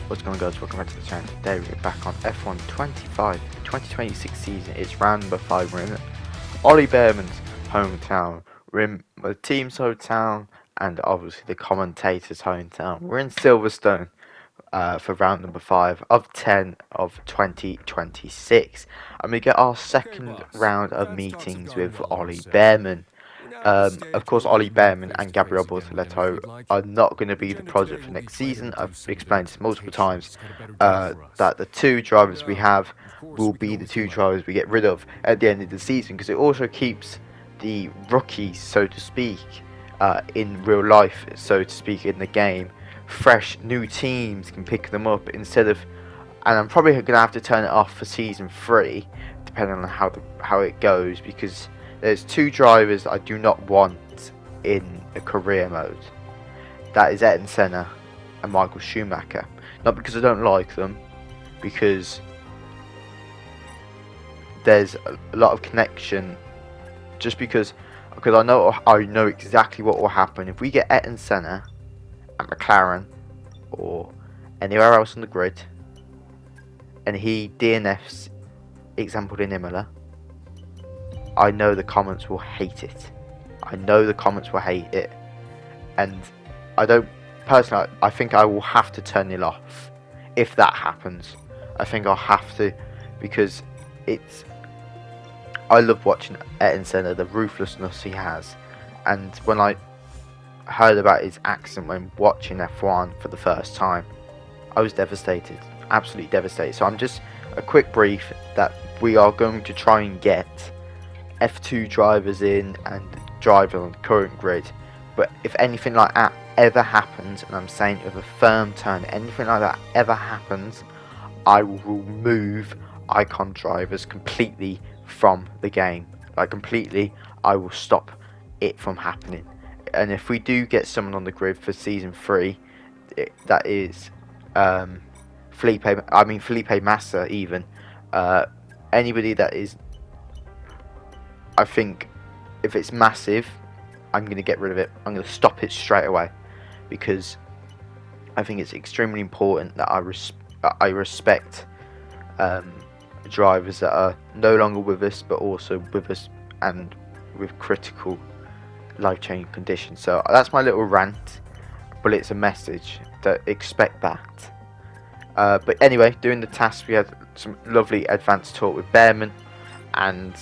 What's going on, guys? Welcome back to the channel. Today we're back on F1 25, the 2026 season. It's round number 5. We're in Ollie Behrman's hometown. We're in the team's hometown and obviously the commentator's hometown. We're in Silverstone for round number 5 of 10 of 2026. And we get our second round of meetings with Ollie Behrman. Of course, Ollie Behrman and Gabriel Bortoleto are not going to be the project for next season. I've explained this multiple times, that the two drivers we have will be the two drivers we get rid of at the end of the season, because it also keeps the rookies, so to speak, in real life, so to speak, in the game, fresh. New teams can pick them up instead of, and I'm probably going to have to turn it off for season 3, depending on how it goes, because there's two drivers I do not want in a career mode. That is Ayrton Senna and Michael Schumacher. Not because I don't like them, because there's a lot of connection. Just because I know exactly what will happen if we get Ayrton Senna at McLaren or anywhere else on the grid, and he DNFs, example in Imola. I know the comments will hate it. And I don't personally. I think I will have to turn it off if that happens. I think I'll have to, because I love watching Ayrton Senna, the ruthlessness he has, and when I heard about his accident when watching F1 for the first time, I was devastated, absolutely devastated. So I'm just a quick brief that we are going to try and get F2 drivers in and driving on the current grid. But if anything like that ever happens, and I'm saying with a firm turn, anything like that ever happens, I will remove icon drivers completely from the game. Like completely, I will stop it from happening. And if we do get someone on the grid for season 3, that is Felipe Massa, even anybody that is, I think if it's massive, I'm going to get rid of it. I'm going to stop it straight away, because I think it's extremely important that I respect drivers that are no longer with us, but also with us and with critical life-changing conditions. So that's my little rant, but it's a message that expect that. But anyway, doing the task, we had some lovely advanced talk with Behrman, and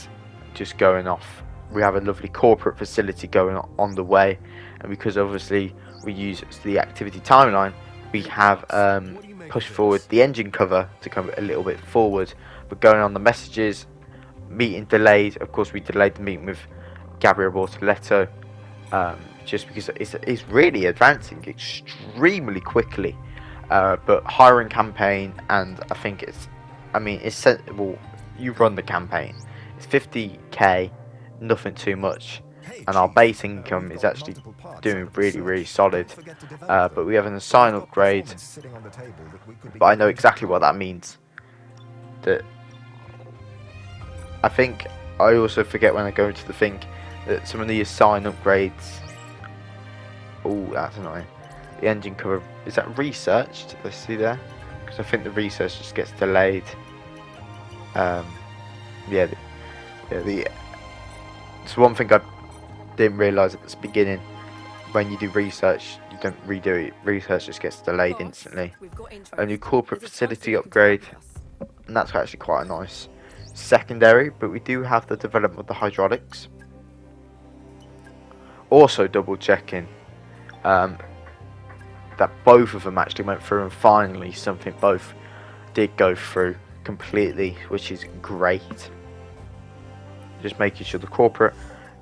just going off, we have a lovely corporate facility going on the way, and because obviously we use the activity timeline, we have pushed forward the engine cover to come a little bit forward. But going on the messages, meeting delayed. Of course, we delayed the meeting with Gabriel Bortoleto, just because it's really advancing extremely quickly. But hiring campaign, and I think it's sensible. You run the campaign. It's 50k, nothing too much, and our base income is actually doing really solid. But we have an assign upgrade, but I know exactly what that means. That I think I also forget when I go into the thing that some of the assign upgrades. Oh, that's annoying. The engine cover, is that researched? Let's see there, because I think the research just gets delayed. So one thing I didn't realise at the beginning, when you do research, you don't redo it. Research just gets delayed instantly. A new corporate facility upgrade, and that's actually quite a nice secondary. But we do have the development of the hydraulics. Also double checking that both of them actually went through, and finally something both did go through completely, which is great. Just making sure the corporate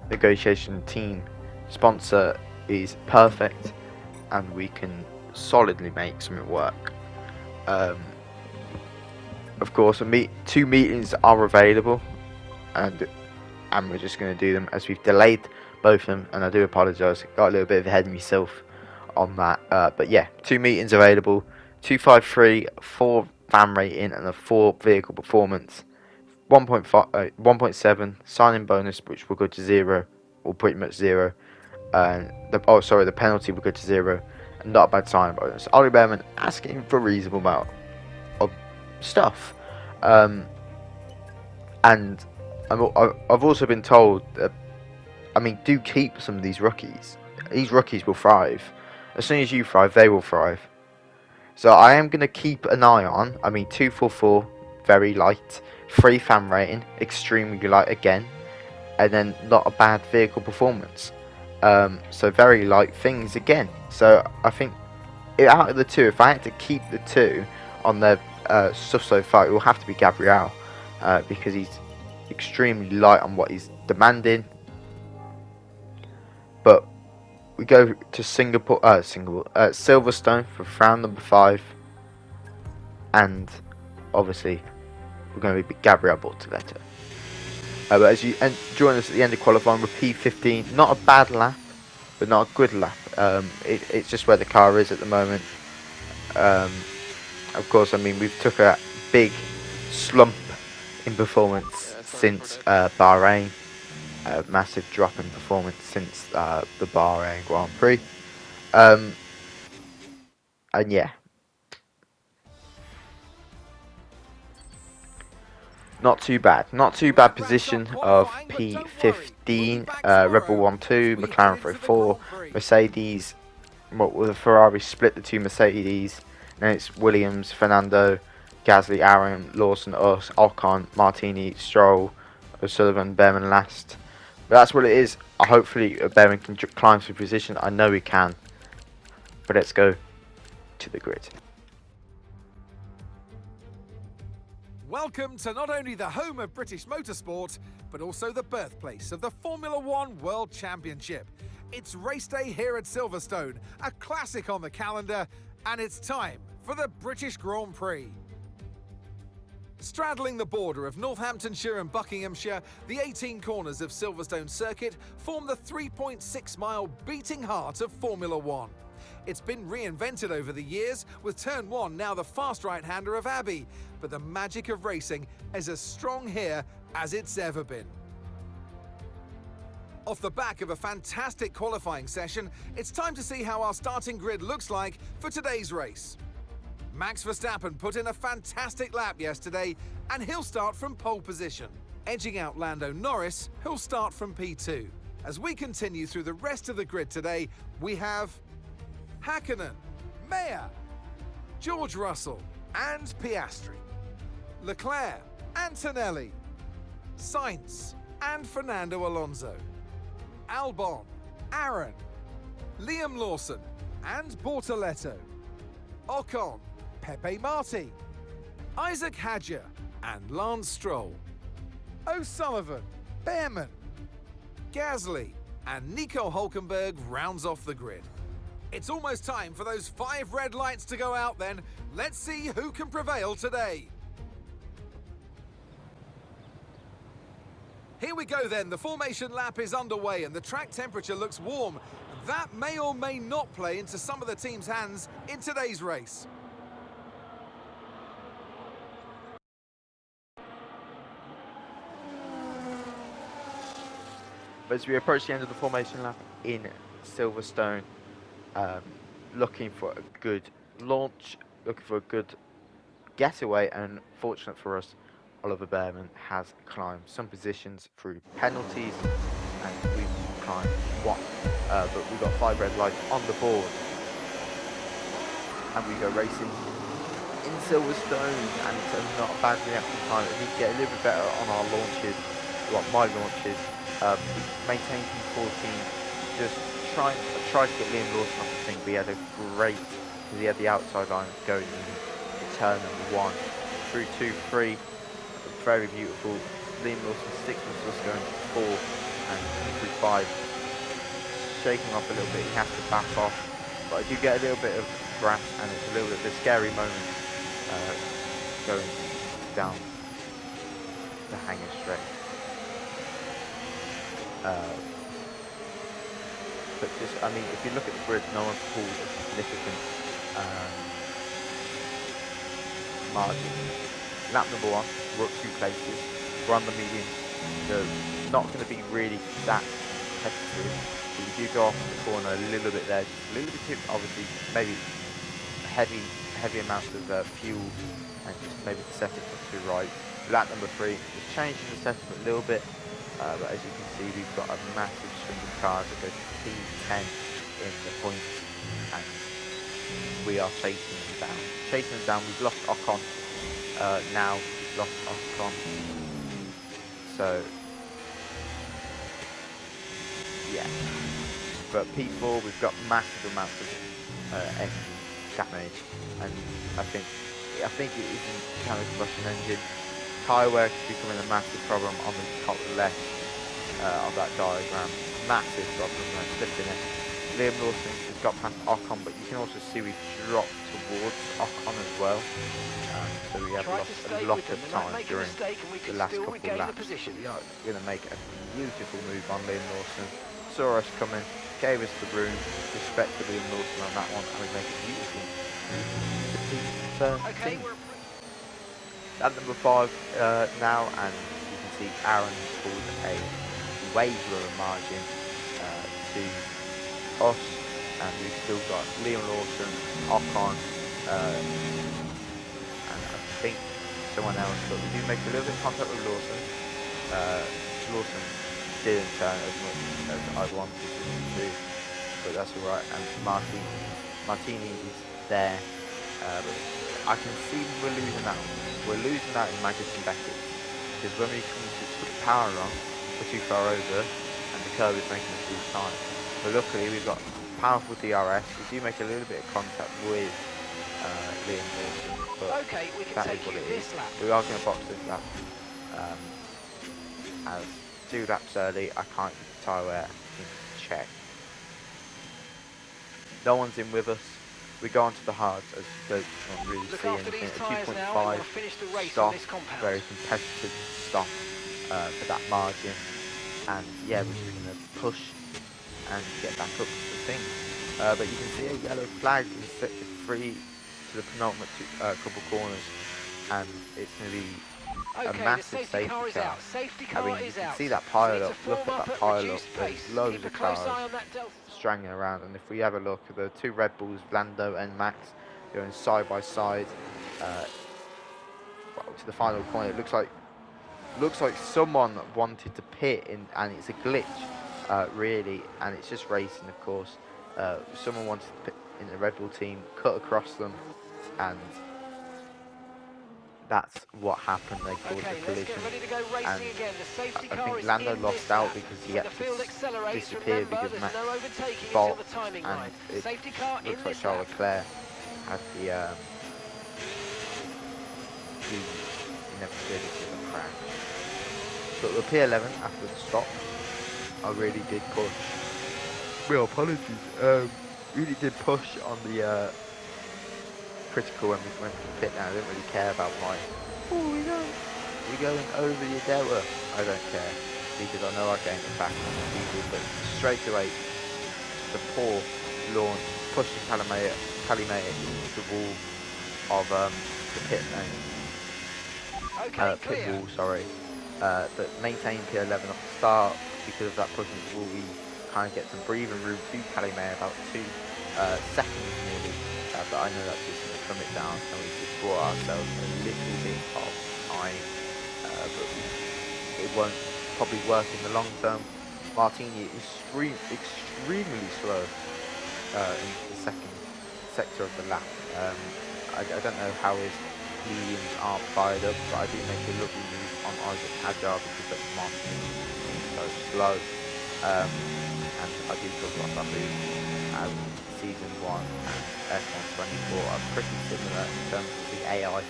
negotiation team sponsor is perfect, and we can solidly make something work. Of course, two meetings are available, and we're just going to do them as we've delayed both of them. And I do apologise, got a little bit ahead of myself on that. But yeah, 2 meetings available: 253, 4 fan rating, and a 4 vehicle performance. 1.7 signing bonus, which will go to 0, or pretty much 0. The penalty will go to 0, not a bad sign bonus. Ollie Behrman asking for a reasonable amount of stuff. And I've also been told that, I mean, do keep some of these rookies. These rookies will thrive. As soon as you thrive, they will thrive. So I am going to keep an eye on, I mean, 244, very light. 3 fan rating, extremely light again. And then not a bad vehicle performance. So very light things again. So I think out of the two, if I had to keep the two on their stuff so far, it will have to be Gabriel. Because he's extremely light on what he's demanding. But we go to Silverstone for round number 5, and obviously we're going to be Gabriel Bortoleto. But as you join us at the end of qualifying with P15, not a bad lap, but not a good lap. It's just where the car is at the moment. Of course, I mean, we've took a big slump in performance since Bahrain. A massive drop in performance since the Bahrain Grand Prix. And yeah, not too bad. Not too bad position of P15. Red Bull 1-2, McLaren 3-4, Mercedes. The Ferrari split the two Mercedes. Then it's Williams, Fernando, Gasly, Aaron, Lawson, us, Ocon, Martini, Stroll, O'Sullivan, Behrman last. But that's what it is. Hopefully Behrman can climb to position. I know he can. But let's go to the grid. Welcome to not only the home of British motorsport, but also the birthplace of the Formula One World Championship. It's race day here at Silverstone, a classic on the calendar, and it's time for the British Grand Prix. Straddling the border of Northamptonshire and Buckinghamshire, the 18 corners of Silverstone Circuit form the 3.6-mile beating heart of Formula One. It's been reinvented over the years, with Turn 1 now the fast right-hander of Abbey, but the magic of racing is as strong here as it's ever been. Off the back of a fantastic qualifying session, it's time to see how our starting grid looks like for today's race. Max Verstappen put in a fantastic lap yesterday, and he'll start from pole position, edging out Lando Norris, who'll start from P2. As we continue through the rest of the grid today, we have Hakkinen, Mayer, George Russell and Piastri, Leclerc, Antonelli, Sainz and Fernando Alonso, Albon, Aaron, Liam Lawson and Bortoleto, Ocon, Pepe Marti, Isaac Hadjar and Lance Stroll, O'Sullivan, Behrman, Gasly and Nico Hülkenberg rounds off the grid. It's almost time for those 5 red lights to go out then. Let's see who can prevail today. Here we go then, the formation lap is underway and the track temperature looks warm. That may or may not play into some of the team's hands in today's race. But as we approach the end of the formation lap in Silverstone, looking for a good launch, looking for a good getaway, and fortunate for us, Oliver Behrman has climbed some positions through penalties, and we've climbed 1. But we've got 5 red lights on the board, and we go racing in Silverstone, and it's not a bad reaction time. We need to get a little bit better on our launches, my launches. We maintained P14, just tried to get Liam Lawson off the thing. We had a great, because he had the outside line going in turn number 1, through 2, 3, very beautiful. Liam Lawson 6 was going to 4, and through 5, shaking off a little bit. He has to back off, but I do get a little bit of grass, and it's a little bit of a scary moment going down the hanger straight. But just, I mean, if you look at the grid, no one's pulled a significant margin. Lap number 1, we're up 2 places. We're on the medium, so not going to be really that competitive. but you do go off the corner a little bit there, just a little bit too, obviously, maybe heavy amounts of fuel, and just maybe the setup's not too right. Lap number 3, just changing the setup a little bit, but as you can see, we've got a massive string of cars that go to P10 in the points, and we are chasing them down. We've lost Ocon. Now we've lost Ocon. So yeah. But P4, we've got massive amounts of engine damage, and I think it isn't kind of combustion engine. Tyre wear is becoming a massive problem on the top left of that diagram. Massive problem, flipping it. Liam Lawson has got past Ocon, but you can also see we've dropped towards Ocon as well. So we have lost a lot of time during the last couple of laps. We are going to make a beautiful move on Liam Lawson. Saw us coming, gave us the room, respect for Liam Lawson on that one, and we make it beautiful. Okay, at number 5 now, and you can see Aaron pulled a way lower margin to us, and we've still got Liam Lawson, Ocon, and I think someone else, but we do make a little bit of contact with Lawson. Lawson didn't turn as much as I wanted him to do, but that's alright. And Martini is there, but I can see we're losing that. We're losing that in Magnussen Beckett, because when we come to put the power on, we're too far over, and the curve is making us lose time. But luckily we've got powerful DRS. We do make a little bit of contact with Liam Lawson, but okay, we can take what it is. We are going to box this lap. As 2 laps early, I can't get the tyre wear in check. No one's in with us. We go on to the hards, as you don't really see anything. A 2.5 stop, very competitive stop for that margin. And yeah, we're just going to push and get back up to the thing. But you can see a yellow flag in sector 3 to the penultimate couple corners, and it's going to be a massive safety car. I mean, you can see that pile up. Look at that pile up. There's loads of cars strangling around, and if we have a look at the 2 Red Bulls, Lando and Max, going side by side to the final corner. It looks like someone wanted to pit in, and it's a glitch, really, and it's just racing, of course. Someone wanted to pit in the Red Bull team, cut across them, and that's what happened. They caused a collision, and I think Lando lost out because he had to disappear because Max fault, and it looks like Charles Leclerc had the inevitability of a crash. But the P11 after the stop, I really did push. Real apologies. Really did push on the critical when we went to the pit. Now I didn't really care about my we're going over the delta. I don't care, because I know I gained it back on the diesel. But straight away, the poor launch, pushing Calimate into the wall of the pit lane. Pit wall, sorry. But maintaining P11 off the start, because of that push into the wall, we kind of get some breathing room to Calimate, about 2 seconds nearly. But I know that's just going to come it down, and we just brought ourselves a little bit of time, but it won't probably work in the long term. Martini is extremely slow into the second sector of the lap. I don't know how his mediums are fired up, but I do make a lovely move on Isaac Hadjar because that's Martini so slow. And I do talk about that move as Season 1 and F124 are pretty similar in terms of the AI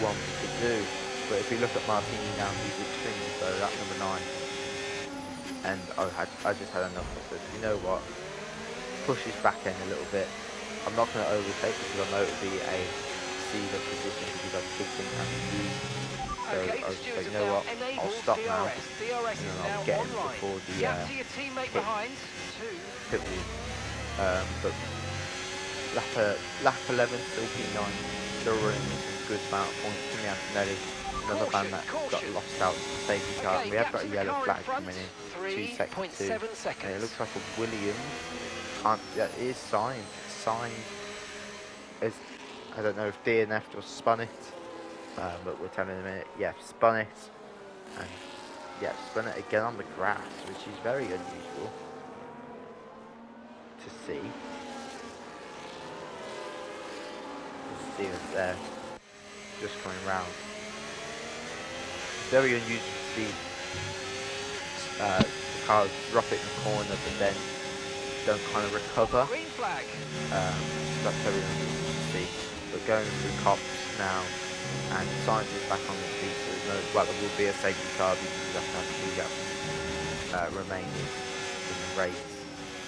wants to do. But if we look at Martini now, he's extremely slow, that's number 9. And I just had enough. I said, you know what, push his back end a little bit. I'm not going to overtake because I know it will be a Caesar position because I kicked him and moved. So I was like, you know what, I'll stop now, and then I'll get him before the pit wall. But lap 11, still P9, still running with some good amount of points. Kimi Antonelli, another man that got lost out to the safety car, and we have got a yellow flag coming in. sector 2. 3.7 And it seconds. looks like a Williams. Yeah, it is signed. It's signed. It's, I don't know if DNF'd or spun it, but we'll tell in a minute. Yeah, spun it. And yeah, spun it again on the grass, which is very unusual to see. See us there, just coming round. Very unusual to see the cars drop it in the corner, but then don't kind of recover. Green flag. That's very unusual to see. But going through cops now, and science is back on the seat, so there's no, well, there will be a safety car because you have to have 2 laps remaining in the race.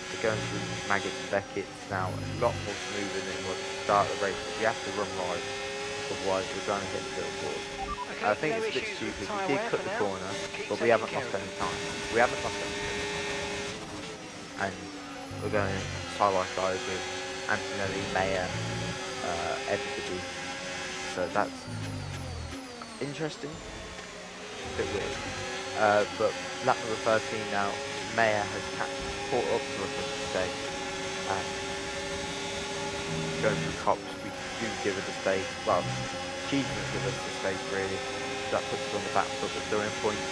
So going through Maggots and Beckett's now a lot more smoother than it was at the start of the race. You have to run right, otherwise we're going to hit the billboard. Okay, I think no it's a bit issues with stupid. tyre We did wear cut for the now. corner, Keep but we taking haven't care lost of any it. time. We haven't lost any time. And we're going side by side with Antonelli, Mayer, everybody. So that's interesting. A bit weird. But lap number 13 now, Mayer has caught up to us, I should say. And going through cops, we do give her the stage. Well, she doesn't give us the stage really. That puts us on the back foot, but still in points.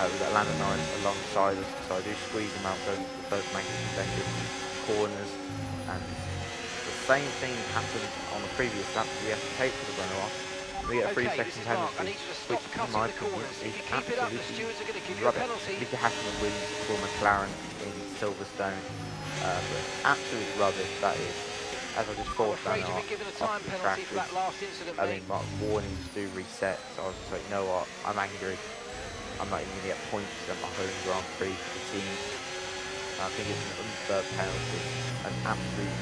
We've got Lando Norris alongside us, so I do squeeze him out going to the first Maggots and Beckett's corners. And the same thing happened on the previous lap. We have to take for the runner off. We get a 3 Okay, second this is Mark. I penalty, need you to stop which in cutting my the opinion corners. If is you keep it up, the absolutely stewards are going to give you a rubbish. penalty. Mickey Hackman wins for McLaren in Silverstone, but absolute rubbish that is. As I just I'm forced afraid Lando you've been given a off time the penalty track, for that last incident, I mate. mean, my warnings do reset, so I was just like, you know what, I'm angry. I'm not even going to get points at my home Grand Prix for the team. I think it's an unfair penalty, an absolute,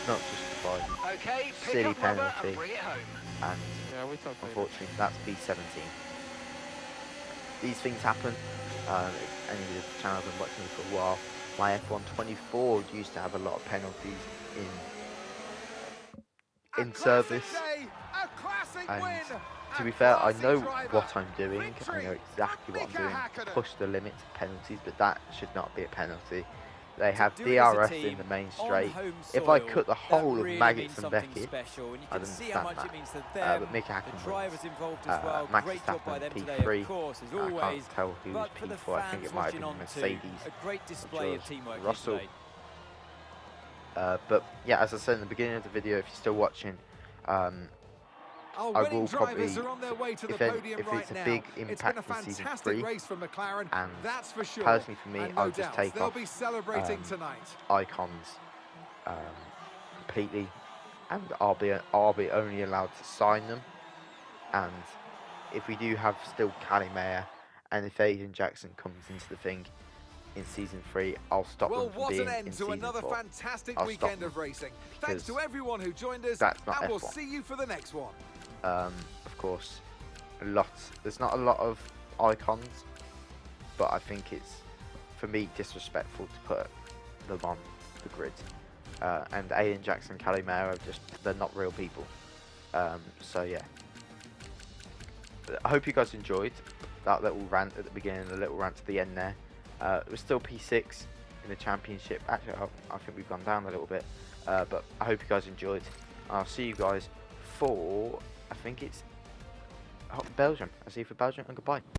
not justified, Okay, pick silly up rubber and penalty, bring it home. and unfortunately that's P17. These things happen. Any of the channel I've been watching for a while, my F1 24 used to have a lot of penalties in service, and to be fair, I know what I'm doing. I know exactly what I'm doing to push the limit of penalties, but that should not be a penalty. They have DRS in the main straight. If I cut the whole of Maggots and Beckett, I'd understand that. But Mick Hackman wins. Max Verstappen P3. I can't tell who was P4. I think it might have been Mercedes. George Russell. But yeah, as I said in the beginning of the video, if you're still watching, I will probably, if it's a big impact in season 3, and personally for me, I'll just take off icons completely, and I'll be only allowed to sign them. And if we do have still Cali Mayer, and if Aiden Jackson comes into the thing in season 3, I'll stop them from being in season 4. Fantastic weekend of racing. Thanks to everyone who joined us, that's not and we'll F1. see you for the next one. Of course, there's not a lot of icons, but I think it's, for me, disrespectful to put them on the grid. And Aiden Jackson, Cali Mayer, they're not real people. So yeah. I hope you guys enjoyed that little rant at the beginning, the little rant at the end there. It was still P6 in the championship. Actually, I think we've gone down a little bit. But I hope you guys enjoyed. I'll see you guys for, I think it's Belgium. I'll see you for Belgium, and goodbye.